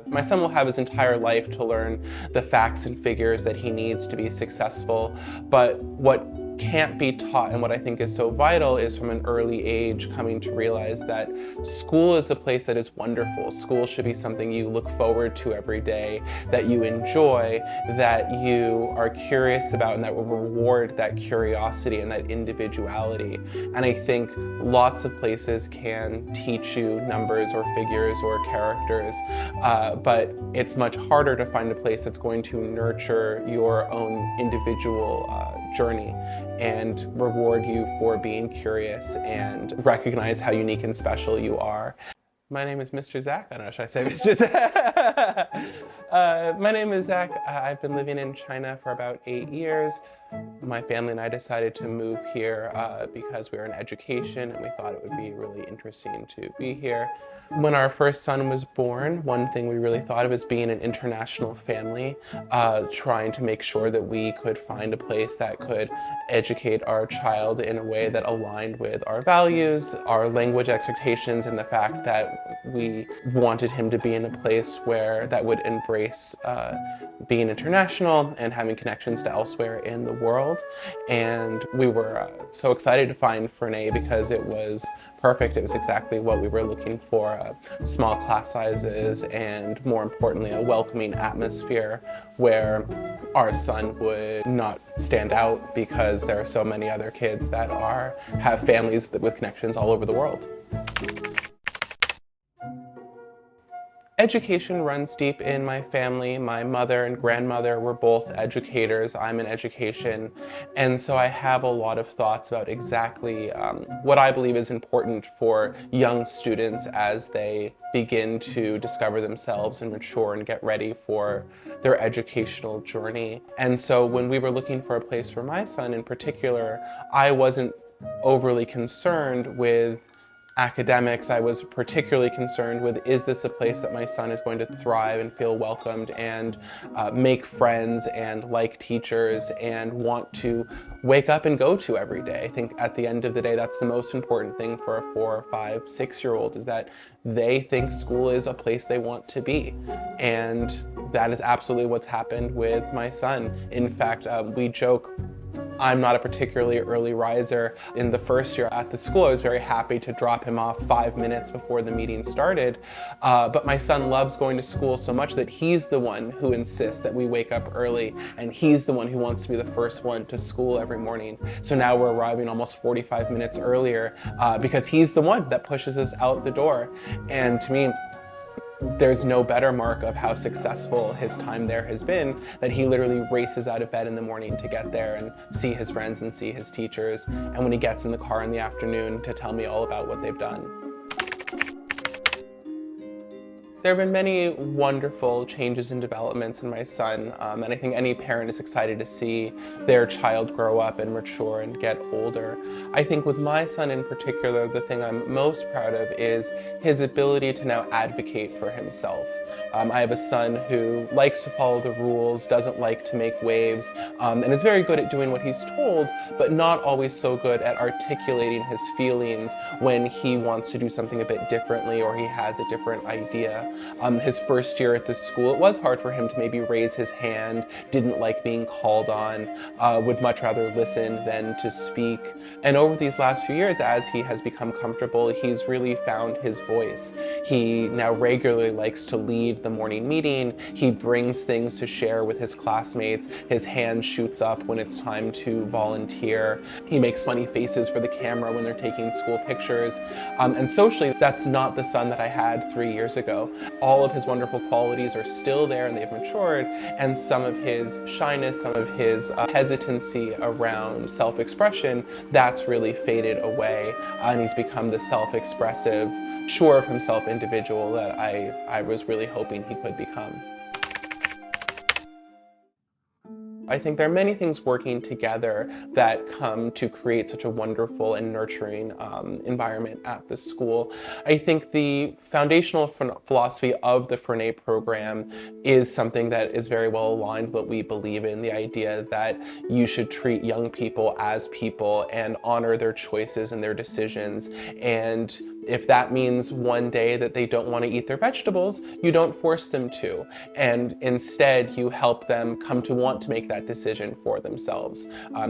My son will have his entire life to learn the facts and figures that he needs to be successful, but what can't be taught and what I think is so vital is from an early age coming to realize that school is a place that is wonderful. School should be something you look forward to every day, that you enjoy, that you are curious about, and that will reward that curiosity and that individuality. And I think lots of places can teach you numbers or figures or characters, but it's much harder to find a place that's going to nurture your own individual journey and reward you for being curious and recognize how unique and special you are. My name is Mr. Zach. I don't know, should I say Mr. Zach? My name is Zach. I've been living in China for about 8 years. My family and I decided to move here because we were in education and we thought it would be really interesting to be here. When our first son was born, one thing we really thought of as being an international family, trying to make sure that we could find a place that could educate our child in a way that aligned with our values, our language expectations, and the fact that we wanted him to be in a place that would embrace being international and having connections to elsewhere in the world. And we were so excited to find Freinet because it was perfect. It was exactly what we were looking for, small class sizes and, more importantly, a welcoming atmosphere where our son would not stand out because there are so many other kids that have families with connections all over the world. Education runs deep in my family. My mother and grandmother were both educators. I'm in education. And so I have a lot of thoughts about exactly what I believe is important for young students as they begin to discover themselves and mature and get ready for their educational journey. And so when we were looking for a place for my son in particular, I wasn't overly concerned with academics. I was particularly concerned with, is this a place that my son is going to thrive and feel welcomed and make friends and like teachers and want to wake up and go to every day. I think at the end of the day, that's the most important thing for a 4, 5, 6-year-old, is that they think school is a place they want to be. And that is absolutely what's happened with my son. In fact, we joke, I'm not a particularly early riser. In the first year at the school, I was very happy to drop him off 5 minutes before the meeting started. But my son loves going to school so much that he's the one who insists that we wake up early, and he's the one who wants to be the first one to school every morning. So now we're arriving almost 45 minutes earlier because he's the one that pushes us out the door. And to me, there's no better mark of how successful his time there has been that he literally races out of bed in the morning to get there and see his friends and see his teachers, and when he gets in the car in the afternoon to tell me all about what they've done. There have been many wonderful changes and developments in my son, and I think any parent is excited to see their child grow up and mature and get older. I think with my son in particular, the thing I'm most proud of is his ability to now advocate for himself. I have a son who likes to follow the rules, doesn't like to make waves, and is very good at doing what he's told, but not always so good at articulating his feelings when he wants to do something a bit differently or he has a different idea. His first year at the school, it was hard for him to maybe raise his hand, didn't like being called on, would much rather listen than to speak. And over these last few years, as he has become comfortable, he's really found his voice. He now regularly likes to lead the morning meeting. He brings things to share with his classmates. His hand shoots up when it's time to volunteer. He makes funny faces for the camera when they're taking school pictures. And socially, that's not the son that I had 3 years ago. All of his wonderful qualities are still there and they've matured, and some of his shyness, some of his hesitancy around self-expression, that's really faded away, and he's become the self-expressive, sure of himself individual that I was really hoping he could become. I think there are many things working together that come to create such a wonderful and nurturing environment at the school. I think the foundational philosophy of the Freinet program is something that is very well aligned with what we believe in, the idea that you should treat young people as people and honor their choices and their decisions, and If that means one day that they don't want to eat their vegetables, you don't force them to. And instead, you help them come to want to make that decision for themselves.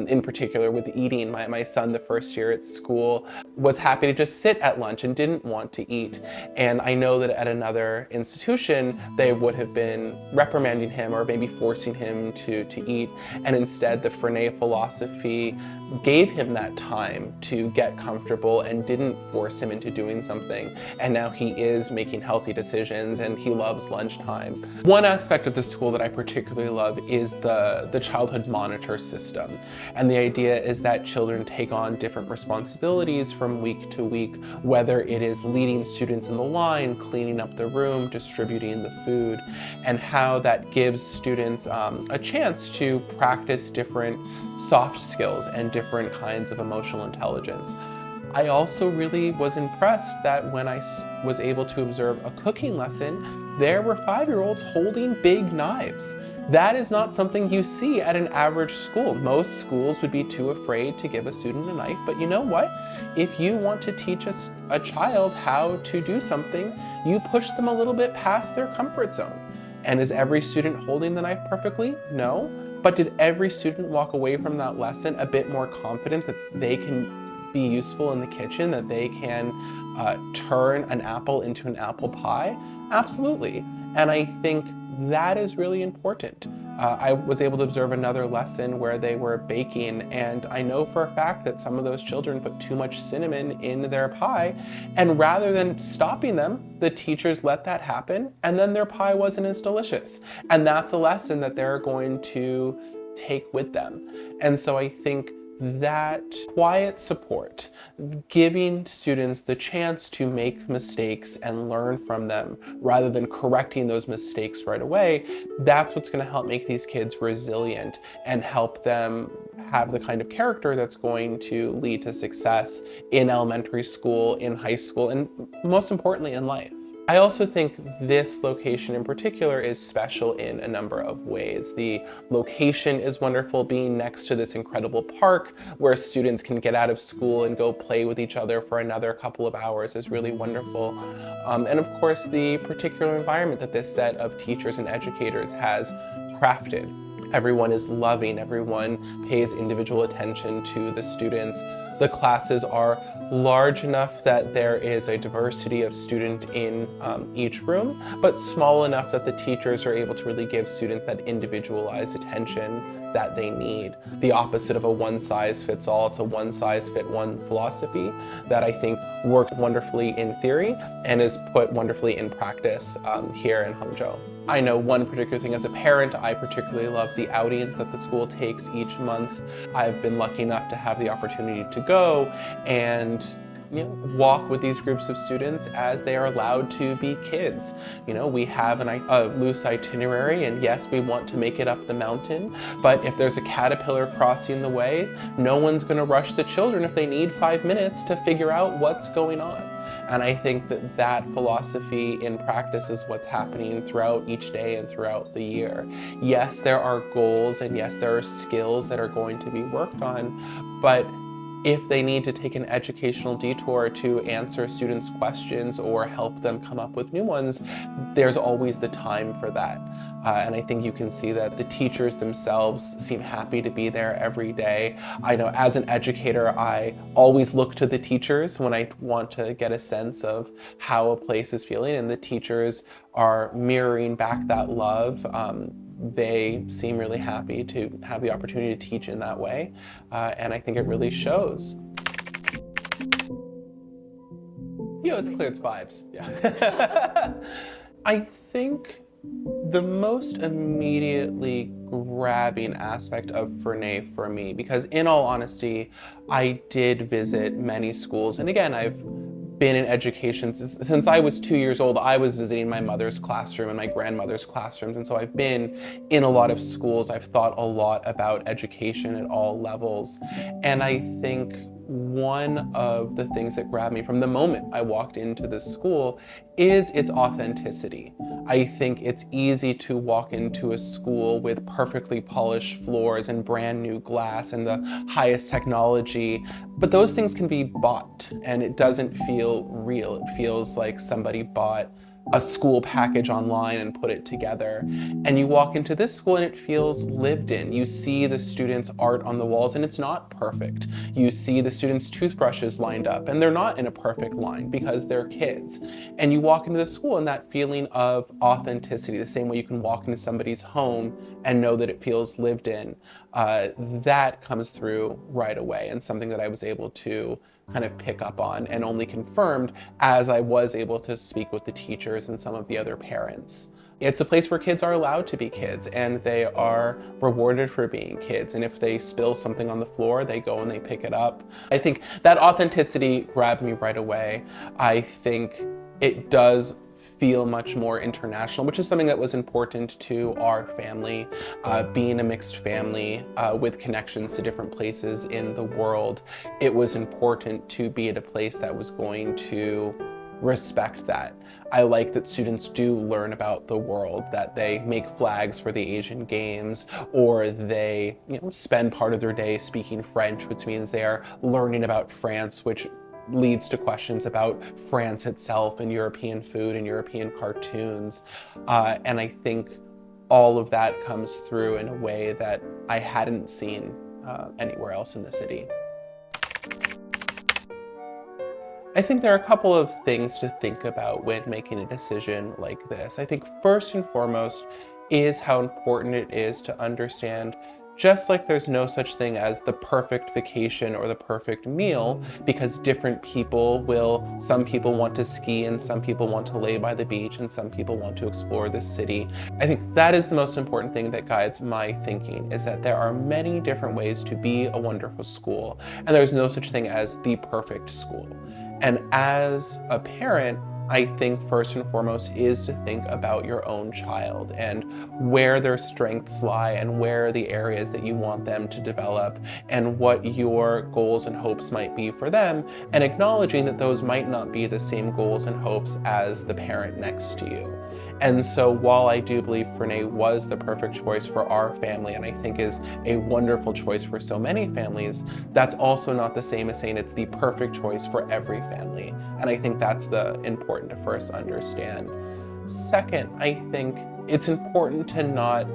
In particular with eating, my son, the first year at school, was happy to just sit at lunch and didn't want to eat. And I know that at another institution, they would have been reprimanding him or maybe forcing him to eat. And instead, the Freinet philosophy gave him that time to get comfortable and didn't force him into doing something. And now he is making healthy decisions and he loves lunchtime. One aspect of the school that I particularly love is the childhood monitor system. And the idea is that children take on different responsibilities from week to week, whether it is leading students in the line, cleaning up the room, distributing the food, and how that gives students a chance to practice different soft skills and different kinds of emotional intelligence. I also really was impressed that when I was able to observe a cooking lesson, there were 5-year-olds holding big knives. That is not something you see at an average school. Most schools would be too afraid to give a student a knife, but you know what? If you want to teach a child how to do something, you push them a little bit past their comfort zone. And is every student holding the knife perfectly? No. But did every student walk away from that lesson a bit more confident that they can be useful in the kitchen, that they can turn an apple into an apple pie? Absolutely. And I think that is really important. I was able to observe another lesson where they were baking, and I know for a fact that some of those children put too much cinnamon in their pie, and rather than stopping them, the teachers let that happen, and then their pie wasn't as delicious. And that's a lesson that they're going to take with them. And so I think that quiet support, giving students the chance to make mistakes and learn from them rather than correcting those mistakes right away, that's what's going to help make these kids resilient and help them have the kind of character that's going to lead to success in elementary school, in high school, and most importantly in life. I also think this location in particular is special in a number of ways. The location is wonderful, being next to this incredible park where students can get out of school and go play with each other for another couple of hours is really wonderful. And of course, the particular environment that this set of teachers and educators has crafted. Everyone is loving, everyone pays individual attention to the students. The classes are large enough that there is a diversity of student in each room, but small enough that the teachers are able to really give students that individualized attention that they need. The opposite of a one-size-fits-all, it's a one-size-fit-one philosophy that I think worked wonderfully in theory and is put wonderfully in practice here in Hangzhou. I know one particular thing as a parent, I particularly love the outings that the school takes each month. I've been lucky enough to have the opportunity to go and walk with these groups of students as they are allowed to be kids. We have a loose itinerary, and yes, we want to make it up the mountain, but if there's a caterpillar crossing the way, no one's going to rush the children if they need 5 minutes to figure out what's going on. And I think that that philosophy in practice is what's happening throughout each day and throughout the year. Yes, there are goals, and yes, there are skills that are going to be worked on, but if they need to take an educational detour to answer students' questions or help them come up with new ones, there's always the time for that. And I think you can see that the teachers themselves seem happy to be there every day. I know as an educator, I always look to the teachers when I want to get a sense of how a place is feeling, and the teachers are mirroring back that love. They seem really happy to have the opportunity to teach in that way, and I think it really shows. It's clear it's vibes. Yeah. I think the most immediately grabbing aspect of Freinet for me, because in all honesty, I did visit many schools, and again, I've been in education since I was 2 years old. I was visiting my mother's classroom and my grandmother's classrooms, and so I've been in a lot of schools. I've thought a lot about education at all levels, and I think one of the things that grabbed me from the moment I walked into this school is its authenticity. I think it's easy to walk into a school with perfectly polished floors and brand new glass and the highest technology, but those things can be bought and it doesn't feel real. It feels like somebody bought a school package online and put it together. And you walk into this school and it feels lived in. You see the students' art on the walls and it's not perfect. You see the students' toothbrushes lined up and they're not in a perfect line because they're kids. And you walk into the school and that feeling of authenticity, the same way you can walk into somebody's home and know that it feels lived in, that comes through right away, and something that I was able to kind of pick up on and only confirmed as I was able to speak with the teachers and some of the other parents. It's a place where kids are allowed to be kids and they are rewarded for being kids. And if they spill something on the floor, they go and they pick it up. I think that authenticity grabbed me right away. I think it does feel much more international, which is something that was important to our family, being a mixed family with connections to different places in the world. It was important to be at a place that was going to respect that. I like that students do learn about the world, that they make flags for the Asian Games, or they spend part of their day speaking French, which means they are learning about France, which leads to questions about France itself and European food and European cartoons. And I think all of that comes through in a way that I hadn't seen anywhere else in the city. I think there are a couple of things to think about when making a decision like this. I think first and foremost is how important it is to understand, just like there's no such thing as the perfect vacation or the perfect meal, because different people some people want to ski and some people want to lay by the beach and some people want to explore the city. I think that is the most important thing that guides my thinking, is that there are many different ways to be a wonderful school, and there's no such thing as the perfect school. And as a parent, I think first and foremost is to think about your own child and where their strengths lie and where are the areas that you want them to develop and what your goals and hopes might be for them, and acknowledging that those might not be the same goals and hopes as the parent next to you. And so while I do believe Freinet was the perfect choice for our family, and I think is a wonderful choice for so many families, that's also not the same as saying it's the perfect choice for every family. And I think that's the important to first understand. Second, I think it's important to not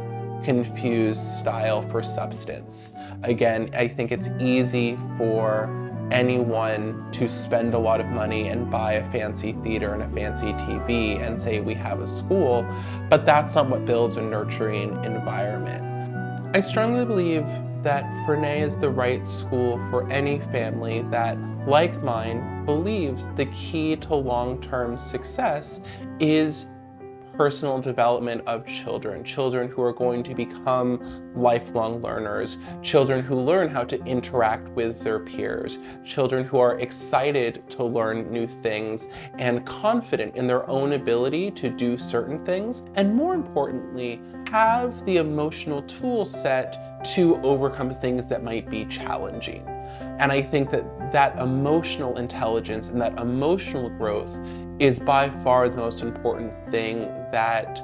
confuse style for substance. Again, I think it's easy for anyone to spend a lot of money and buy a fancy theater and a fancy TV and say we have a school, but that's not what builds a nurturing environment. I strongly believe that Freinet is the right school for any family that, like mine, believes the key to long-term success is personal development of children who are going to become lifelong learners, children who learn how to interact with their peers, children who are excited to learn new things and confident in their own ability to do certain things, and more importantly, have the emotional tool set to overcome things that might be challenging. And I think that emotional intelligence and that emotional growth is by far the most important thing that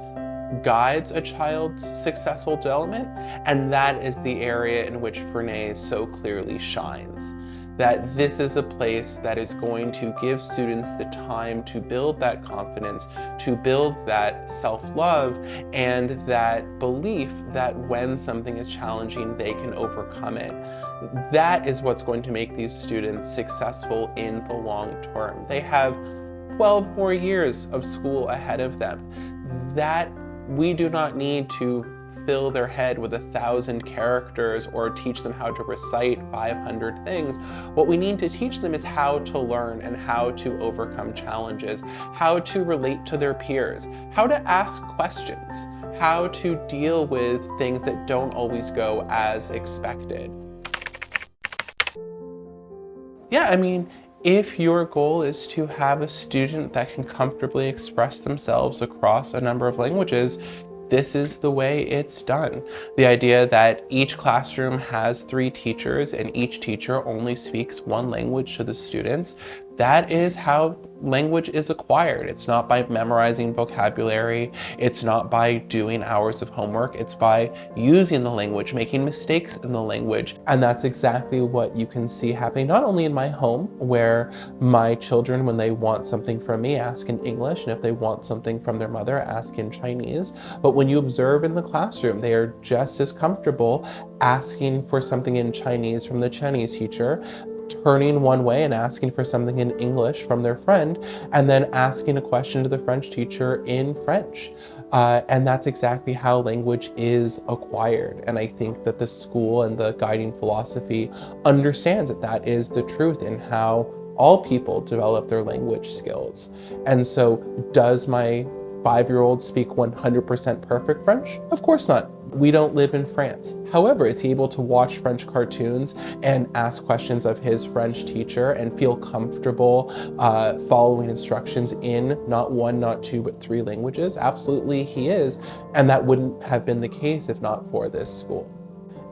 guides a child's successful development, and that is the area in which Freinet so clearly shines. That this is a place that is going to give students the time to build that confidence, to build that self-love, and that belief that when something is challenging, they can overcome it. That is what's going to make these students successful in the long term. They have 12 more years of school ahead of them. That we do not need to fill their head with 1,000 characters or teach them how to recite 500 things. What we need to teach them is how to learn and how to overcome challenges, how to relate to their peers, how to ask questions, how to deal with things that don't always go as expected. Yeah, I mean, if your goal is to have a student that can comfortably express themselves across a number of languages, this is the way it's done. The idea that each classroom has 3 teachers and each teacher only speaks one language to the students, that is how language is acquired. It's not by memorizing vocabulary, it's not by doing hours of homework, it's by using the language, making mistakes in the language. And that's exactly what you can see happening not only in my home, where my children, when they want something from me, ask in English, and if they want something from their mother, ask in Chinese, but when you observe in the classroom, they are just as comfortable asking for something in Chinese from the Chinese teacher, turning one way and asking for something in English from their friend, and then asking a question to the French teacher in French. And that's exactly how language is acquired. And I think that the school and the guiding philosophy understands that that is the truth in how all people develop their language skills. And so, does my 5-year-old speak 100% perfect French? Of course not. We don't live in France. However, is he able to watch French cartoons and ask questions of his French teacher and feel comfortable following instructions in not 1, not 2, but 3 languages? Absolutely he is. And that wouldn't have been the case if not for this school.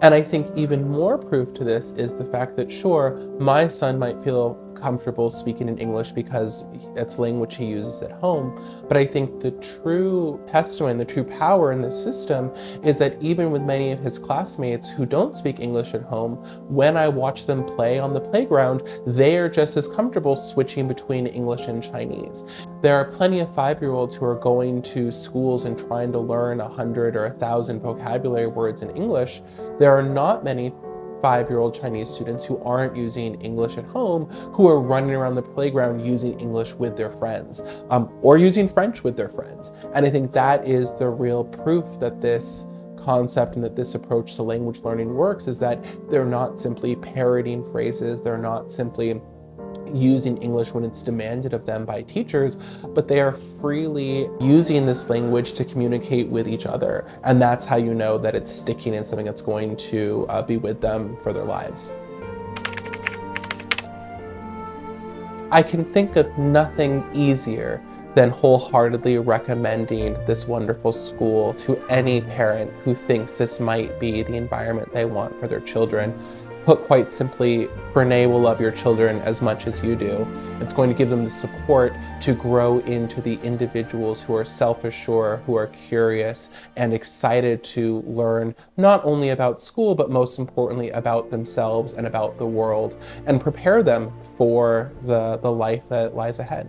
And I think even more proof to this is the fact that, sure, my son might feel comfortable speaking in English because it's language he uses at home, but I think the true testament, the true power in this system is that even with many of his classmates who don't speak English at home, when I watch them play on the playground, they are just as comfortable switching between English and Chinese. There are plenty of 5-year-olds who are going to schools and trying to learn 100 or 1,000 vocabulary words in English. There are not many 5-year-old Chinese students who aren't using English at home, who are running around the playground using English with their friends, or using French with their friends. And I think that is the real proof that this concept and that this approach to language learning works, is that they're not simply parroting phrases, they're not simply using English when it's demanded of them by teachers, but they are freely using this language to communicate with each other. And that's how you know that it's sticking and something that's going to be with them for their lives. I can think of nothing easier than wholeheartedly recommending this wonderful school to any parent who thinks this might be the environment they want for their children. Put quite simply, Freinet will love your children as much as you do. It's going to give them the support to grow into the individuals who are self-assured, who are curious, and excited to learn not only about school, but most importantly about themselves and about the world, and prepare them for the life that lies ahead.